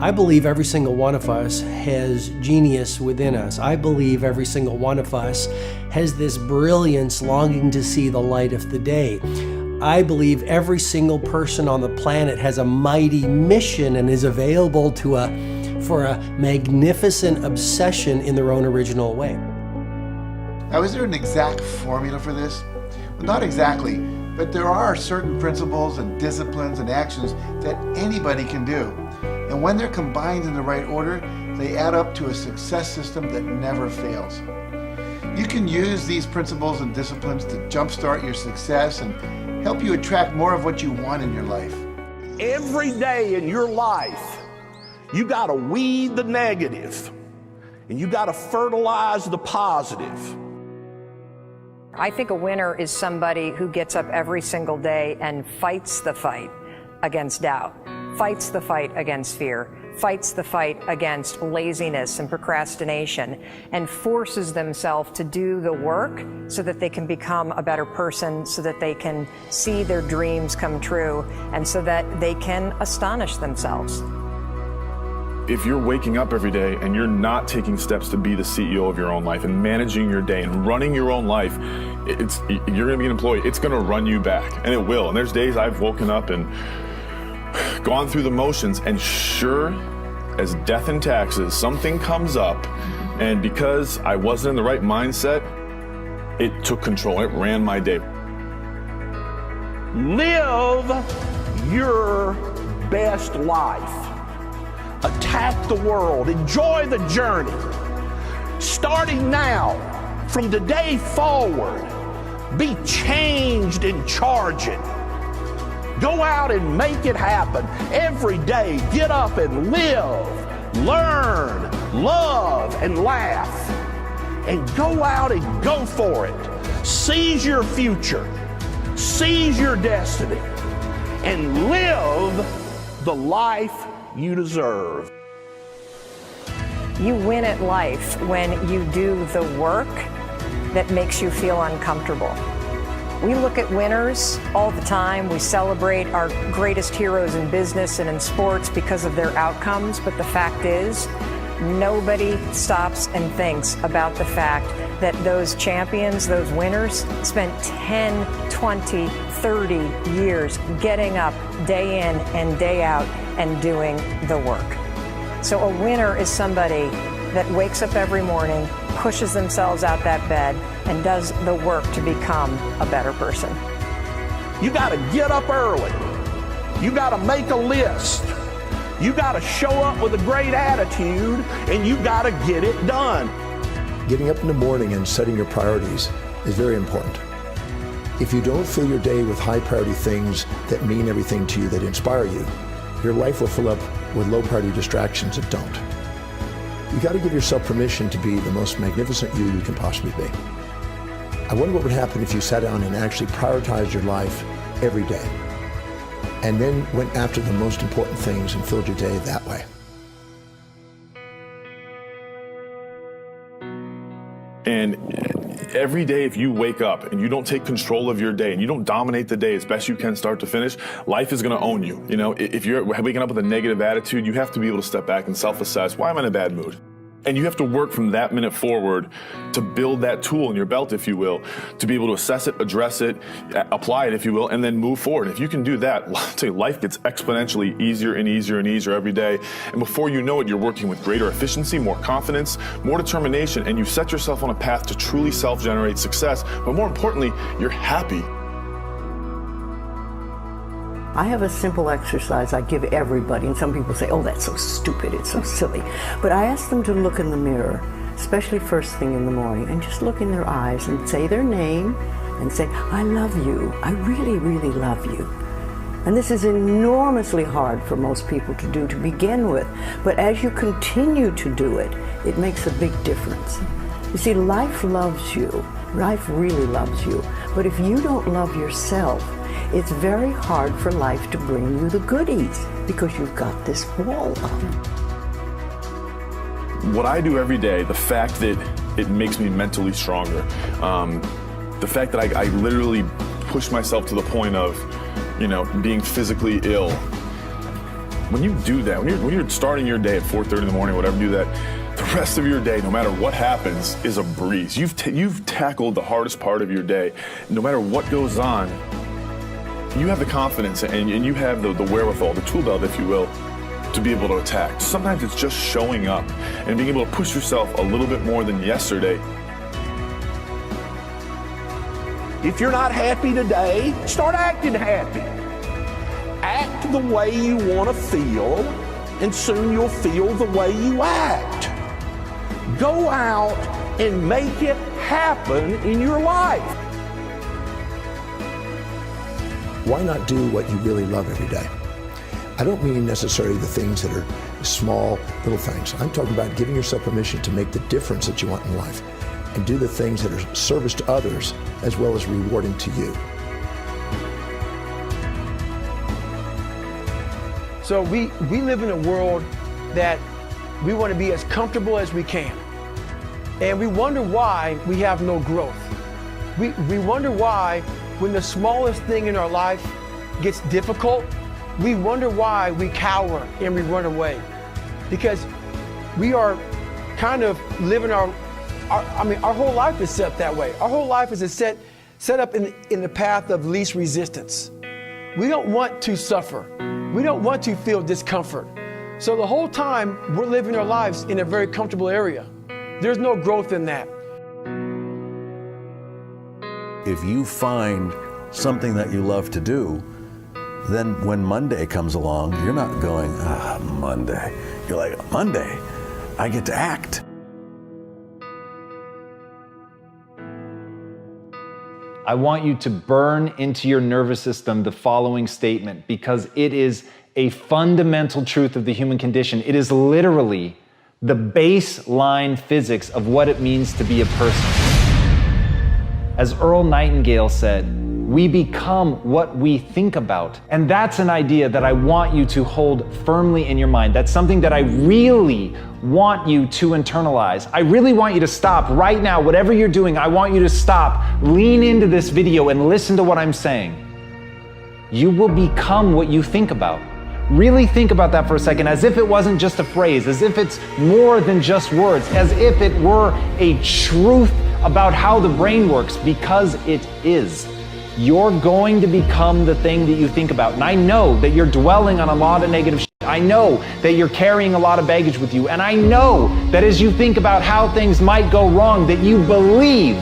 I believe every single one of us has genius within us. I believe every single one of us has this brilliance longing to see the light of the day. I believe every single person on the planet has a mighty mission and is available for a magnificent obsession in their own original way. Now, is there an exact formula for this? Well, not exactly, but there are certain principles and disciplines and actions that anybody can do. And when they're combined in the right order, they add up to a success system that never fails. You can use these principles and disciplines to jumpstart your success and help you attract more of what you want in your life. Every day in your life, you got to weed the negative and you got to fertilize the positive. I think a winner is somebody who gets up every single day and fights the fight against doubt, fights the fight against fear, fights the fight against laziness and procrastination, and forces themselves to do the work so that they can become a better person, so that they can see their dreams come true, and so that they can astonish themselves. If you're waking up every day and you're not taking steps to be the CEO of your own life and managing your day and running your own life, you're gonna be an employee. It's gonna run you back, and it will. And there's days I've woken up and gone through the motions, and sure as death and taxes, something comes up, and because I wasn't in the right mindset, it took control. It ran my day. Live your best life. Attack the world. Enjoy the journey. Starting now, from today forward, be changed and charge it. Go out and make it happen. Every day, get up and live, learn, love, and laugh. And go out and go for it. Seize your future. Seize your destiny. And live the life you deserve. You win at life when you do the work that makes you feel uncomfortable. We look at winners all the time. We celebrate our greatest heroes in business and in sports because of their outcomes, but the fact is, nobody stops and thinks about the fact that those champions, those winners, spent 10, 20, 30 years getting up day in and day out and doing the work. So a winner is somebody that wakes up every morning, pushes themselves out that bed, and does the work to become a better person. You got to get up early. You got to make a list. You got to show up with a great attitude, and you got to get it done. Getting up in the morning and setting your priorities is very important. If you don't fill your day with high priority things that mean everything to you, that inspire you, your life will fill up with low priority distractions that don't. You got to give yourself permission to be the most magnificent you can possibly be. I wonder what would happen if you sat down and actually prioritized your life every day, and then went after the most important things and filled your day that way. And every day, if you wake up and you don't take control of your day and you don't dominate the day as best you can start to finish, life is going to own you. You know, if you're waking up with a negative attitude, you have to be able to step back and self-assess, why am I in a bad mood? And you have to work from that minute forward to build that tool in your belt, if you will, to be able to assess it, address it, apply it, if you will, and then move forward. If you can do that, I'll tell you, life gets exponentially easier and easier and easier every day. And before you know it, you're working with greater efficiency, more confidence, more determination, and you set yourself on a path to truly self-generate success. But more importantly, you're happy. I have a simple exercise I give everybody, and some people say, oh, that's so stupid, it's so silly. But I ask them to look in the mirror, especially first thing in the morning, and just look in their eyes and say their name and say, I love you, I really, really love you. And this is enormously hard for most people to do to begin with, but as you continue to do it, it makes a big difference. You see, life loves you, life really loves you, but if you don't love yourself, it's very hard for life to bring you the goodies because you've got this wall up. What I do every day, the fact that it makes me mentally stronger, the fact that I literally push myself to the point of, you know, being physically ill, When you do that, when you're starting your day at 4:30 in the morning, whatever, do that, the rest of your day, no matter what happens, is a breeze. You've tackled the hardest part of your day. No matter what goes on, you have the confidence and you have the wherewithal, the tool belt, if you will, to be able to attack. Sometimes it's just showing up and being able to push yourself a little bit more than yesterday. If you're not happy today, start acting happy. Act the way you want to feel, and soon you'll feel the way you act. Go out and make it happen in your life. Why not do what you really love every day? I don't mean necessarily the things that are small, little things. I'm talking about giving yourself permission to make the difference that you want in life and do the things that are service to others as well as rewarding to you. So we live in a world that we want to be as comfortable as we can. And we wonder why we have no growth. We wonder why when the smallest thing in our life gets difficult, we wonder why we cower and we run away. Because we are kind of living our whole life is set that way. Our whole life is set up in the path of least resistance. We don't want to suffer. We don't want to feel discomfort. So the whole time we're living our lives in a very comfortable area. There's no growth in that. If you find something that you love to do, then when Monday comes along, you're not going, Monday. You're like, Monday, I get to act. I want you to burn into your nervous system the following statement because it is a fundamental truth of the human condition. It is literally the baseline physics of what it means to be a person. As Earl Nightingale said, we become what we think about. And that's an idea that I want you to hold firmly in your mind. That's something that I really want you to internalize. I really want you to stop right now. Whatever you're doing, I want you to stop, lean into this video and listen to what I'm saying. You will become what you think about. Really think about that for a second, as if it wasn't just a phrase, as if it's more than just words, as if it were a truth about how the brain works, because it is. You're going to become the thing that you think about. And I know that you're dwelling on a lot of negative shit. I know that you're carrying a lot of baggage with you. And I know that as you think about how things might go wrong, that you believe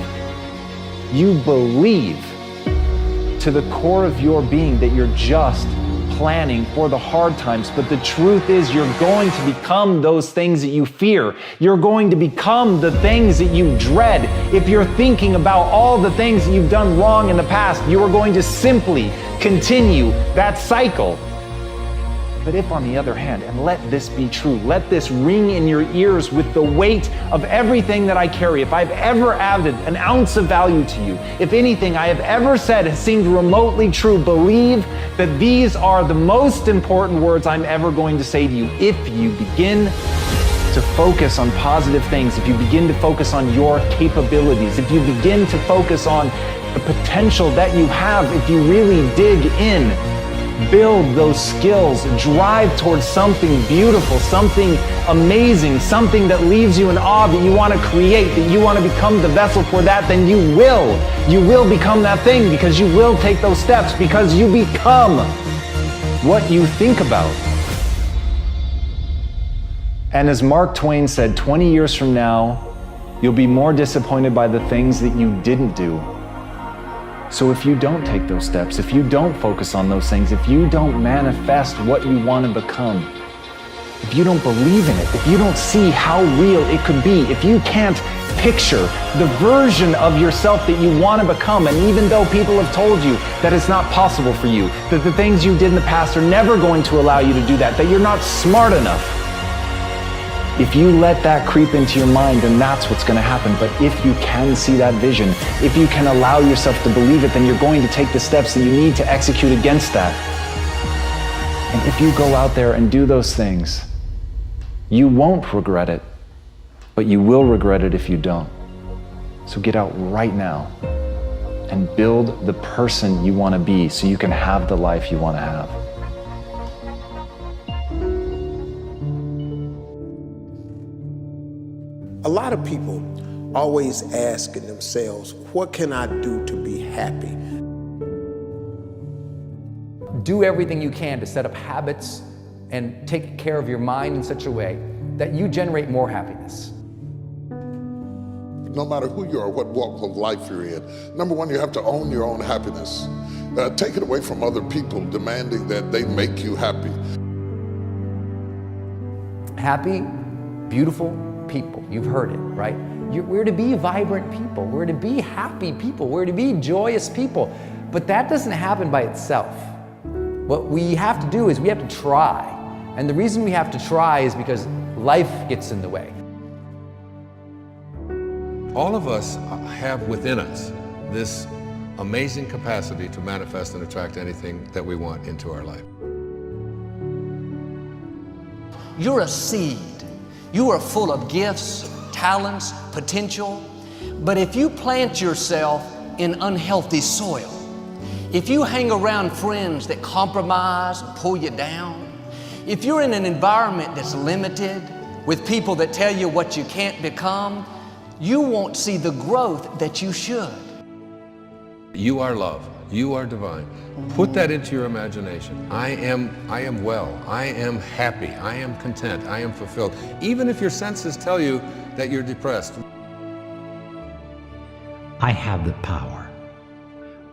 to the core of your being that you're just planning for the hard times. But the truth is, you're going to become those things that you fear. You're going to become the things that you dread. If you're thinking about all the things that you've done wrong in the past, you are going to simply continue that cycle. But if, on the other hand, and let this be true, let this ring in your ears with the weight of everything that I carry, if I've ever added an ounce of value to you, if anything I have ever said has seemed remotely true, believe that these are the most important words I'm ever going to say to you. If you begin to focus on positive things, if you begin to focus on your capabilities, if you begin to focus on the potential that you have, if you really dig in, build those skills, drive towards something beautiful, something amazing, something that leaves you in awe, that you want to create, that you want to become the vessel for that, then you will become that thing, because you will take those steps, because you become what you think about. And as Mark Twain said, 20 years from now, you'll be more disappointed by the things that you didn't do. So if you don't take those steps, if you don't focus on those things, if you don't manifest what you want to become, if you don't believe in it, if you don't see how real it could be, if you can't picture the version of yourself that you want to become, and even though people have told you that it's not possible for you, that the things you did in the past are never going to allow you to do that you're not smart enough, if you let that creep into your mind, then that's what's going to happen. But if you can see that vision, if you can allow yourself to believe it, then you're going to take the steps that you need to execute against that. And if you go out there and do those things, you won't regret it, but you will regret it if you don't. So get out right now and build the person you want to be so you can have the life you want to have. A lot of people always asking themselves, what can I do to be happy? Do everything you can to set up habits and take care of your mind in such a way that you generate more happiness. No matter who you are, what walk of life you're in, number one, you have to own your own happiness. Take it away from other people demanding that they make you happy. Happy, beautiful people, you've heard it, right? We're to be vibrant people, we're to be happy people, we're to be joyous people, but that doesn't happen by itself. What we have to do is we have to try, and the reason we have to try is because life gets in the way. All of us have within us this amazing capacity to manifest and attract anything that we want into our life. You're a seed. You are full of gifts, talents, potential. But if you plant yourself in unhealthy soil, if you hang around friends that compromise and pull you down, if you're in an environment that's limited with people that tell you what you can't become, you won't see the growth that you should. You are love. You are divine. Put that into your imagination. I am well. I am happy. I am content. I am fulfilled. Even if your senses tell you that you're depressed. I have the power.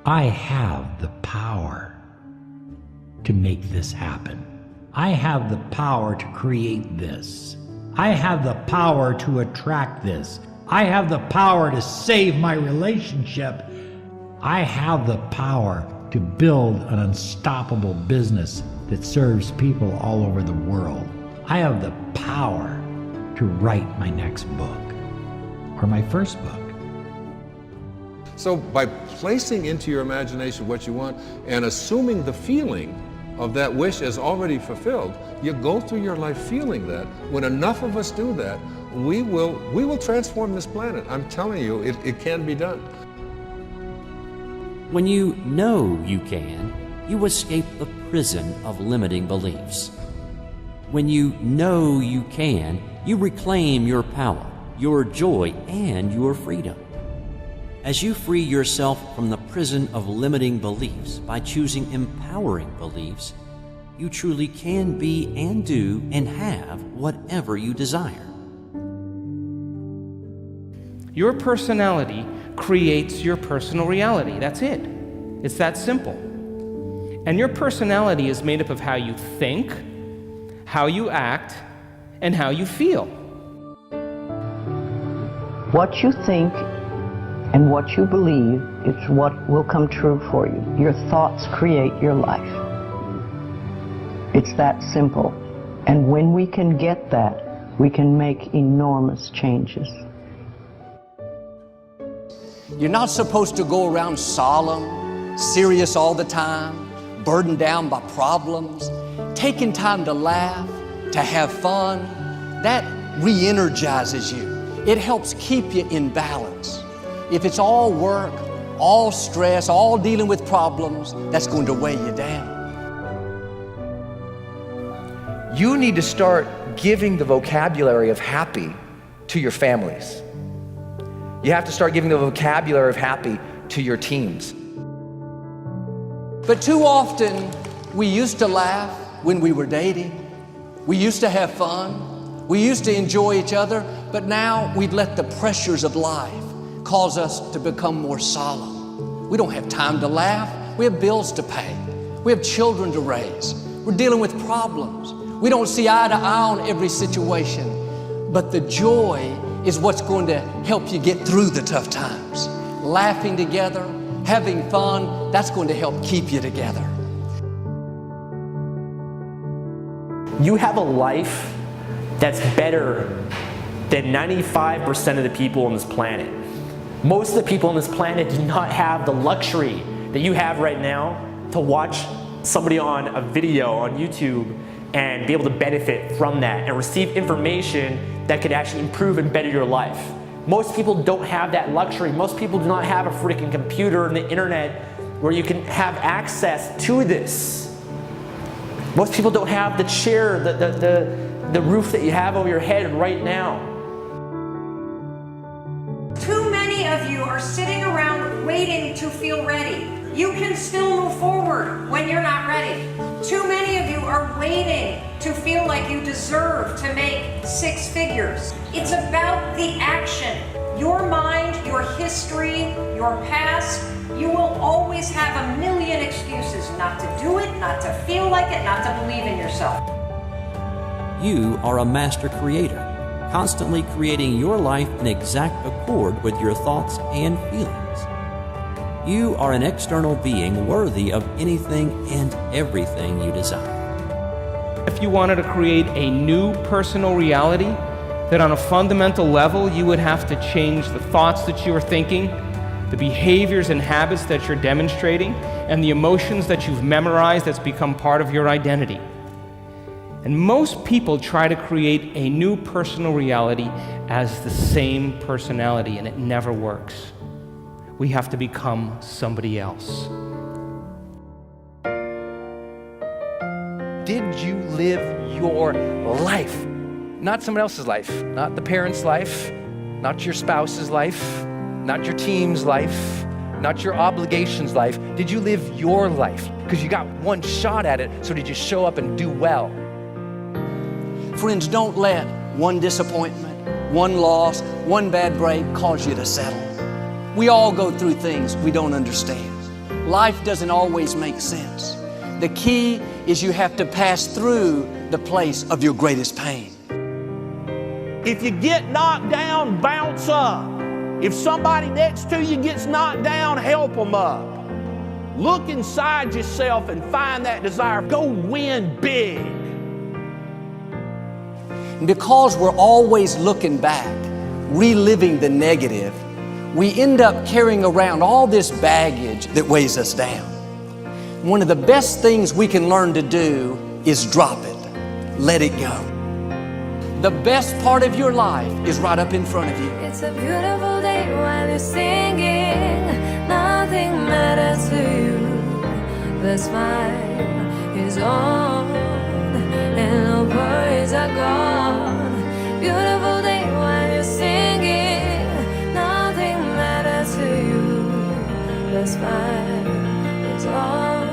I have the power to make this happen. I have the power to create this. I have the power to attract this. I have the power to save my relationship. I have the power to build an unstoppable business that serves people all over the world. I have the power to write my next book or my first book. So by placing into your imagination what you want and assuming the feeling of that wish as already fulfilled, you go through your life feeling that. When enough of us do that, we will transform this planet. I'm telling you, it can be done. When you know you can, you escape the prison of limiting beliefs. When you know you can, you reclaim your power, your joy, and your freedom. As you free yourself from the prison of limiting beliefs by choosing empowering beliefs, you truly can be and do and have whatever you desire. Your personality creates your personal reality. That's it. It's that simple. And your personality is made up of how you think, how you act, and how you feel. What you think and what you believe is what will come true for you. Your thoughts create your life. It's that simple. And when we can get that, we can make enormous changes. You're not supposed to go around solemn, serious all the time, burdened down by problems. Taking time to laugh, to have fun, that re-energizes you. It helps keep you in balance. If it's all work, all stress, all dealing with problems, that's going to weigh you down. You need to start giving the vocabulary of happy to your families. You have to start giving the vocabulary of happy to your teams. But too often, we used to laugh when we were dating. We used to have fun. We used to enjoy each other, but now we've let the pressures of life cause us to become more solemn. We don't have time to laugh. We have bills to pay. We have children to raise. We're dealing with problems. We don't see eye to eye on every situation, but the joy is what's going to help you get through the tough times. Laughing together, having fun, that's going to help keep you together. You have a life that's better than 95% of the people on this planet. Most of the people on this planet do not have the luxury that you have right now to watch somebody on a video on YouTube and be able to benefit from that and receive information that could actually improve and better your life. Most people don't have that luxury. Most people do not have a freaking computer and the internet where you can have access to this. Most people don't have the chair, the roof that you have over your head right now. waiting to feel ready. You can still move forward when you're not ready. Too many of you are waiting to feel like you deserve to make 6 figures. It's about the action. Your mind, your history, your past, you will always have a million excuses not to do it, not to feel like it, not to believe in yourself. You are a master creator, constantly creating your life in exact accord with your thoughts and feelings. You are an external being worthy of anything and everything you desire. If you wanted to create a new personal reality, that on a fundamental level you would have to change the thoughts that you are thinking, the behaviors and habits that you're demonstrating, and the emotions that you've memorized that's become part of your identity. And most people try to create a new personal reality as the same personality, and it never works. We have to become somebody else. Did you live your life? Not someone else's life, not the parent's life, not your spouse's life, not your team's life, not your obligation's life. Did you live your life? Because you got one shot at it, so did you show up and do well? Friends, don't let one disappointment, one loss, one bad break cause you to settle. We all go through things we don't understand. Life doesn't always make sense. The key is you have to pass through the place of your greatest pain. If you get knocked down, bounce up. If somebody next to you gets knocked down, help them up. Look inside yourself and find that desire. Go win big. And because we're always looking back, reliving the negative, we end up carrying around all this baggage that weighs us down. One of the best things we can learn to do is drop it. Let it go. The best part of your life is right up in front of you. It's a beautiful day while you're singing. Nothing matters to you. The smile is on and no worries are gone. Beautiful day while you're singing. Nothing matters to you. The smile is on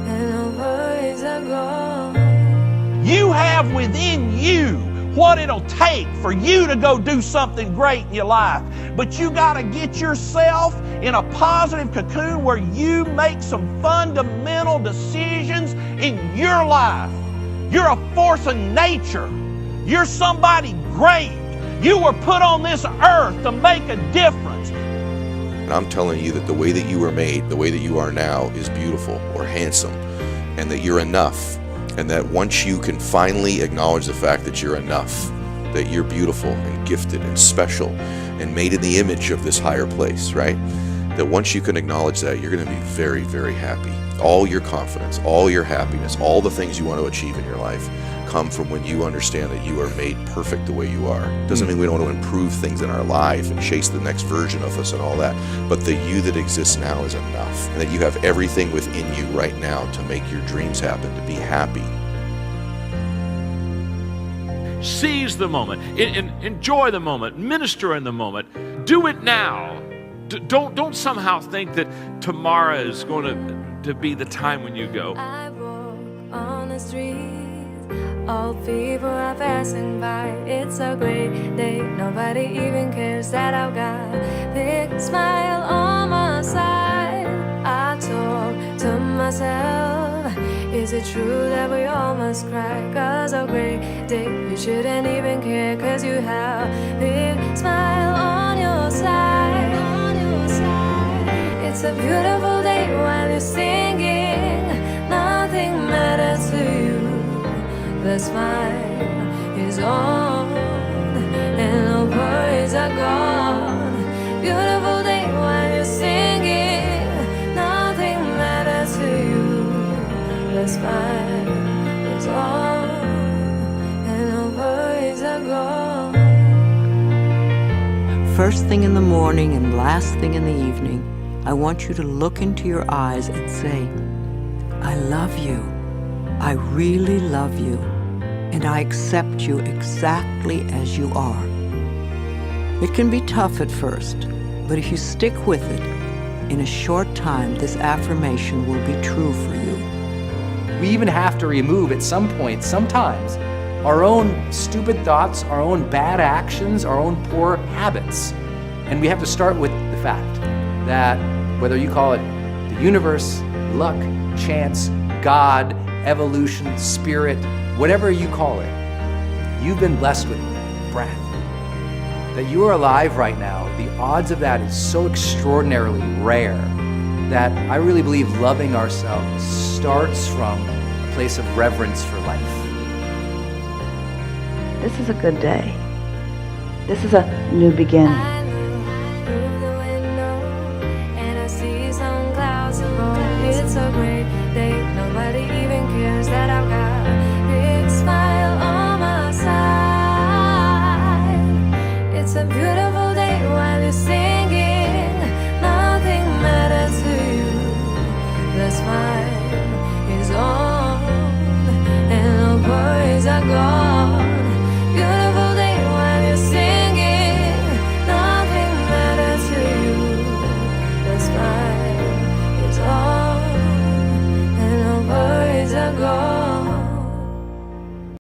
and no worries are gone. You have within you what it'll take for you to go do something great in your life. But you got to get yourself in a positive cocoon where you make some fundamental decisions in your life. You're a force of nature. You're somebody great. You were put on this earth to make a difference. And I'm telling you that the way that you were made, the way that you are now, is beautiful or handsome, and that you're enough. And that once you can finally acknowledge the fact that you're enough, that you're beautiful and gifted and special and made in the image of this higher place, right? That once you can acknowledge that, you're going to be very, very happy. All your confidence, all your happiness, all the things you want to achieve in your life come from when you understand that you are made perfect the way you are. Doesn't mean we don't want to improve things in our life and chase the next version of us and all that, but the you that exists now is enough, and that you have everything within you right now to make your dreams happen, to be happy. Seize the moment, enjoy the moment, minister in the moment. Do it now. Don't somehow think that tomorrow is going to be the time when you go. I walk on the street. All people are passing by. It's a great day. Nobody even cares that I've got a big smile on my side. I talk to myself. Is it true that we all must cry? 'Cause a great day, you shouldn't even care. 'Cause you have a big smile on your side. It's a beautiful day while you're singing. Nothing matters to you. The smile is on and no worries are gone. Beautiful day while you're singing. Nothing matters to you. The smile is on and no worries are gone. First thing in the morning and last thing in the evening, I want you to look into your eyes and say, I love you. I really love you, and I accept you exactly as you are. It can be tough at first, but if you stick with it, in a short time, this affirmation will be true for you. We even have to remove at some point, sometimes, our own stupid thoughts, our own bad actions, our own poor habits. And we have to start with the fact that whether you call it the universe, luck, chance, God, evolution, spirit, whatever you call it, you've been blessed with breath. That you are alive right now, the odds of that is so extraordinarily rare that I really believe loving ourselves starts from a place of reverence for life. This is a good day. This is a new beginning.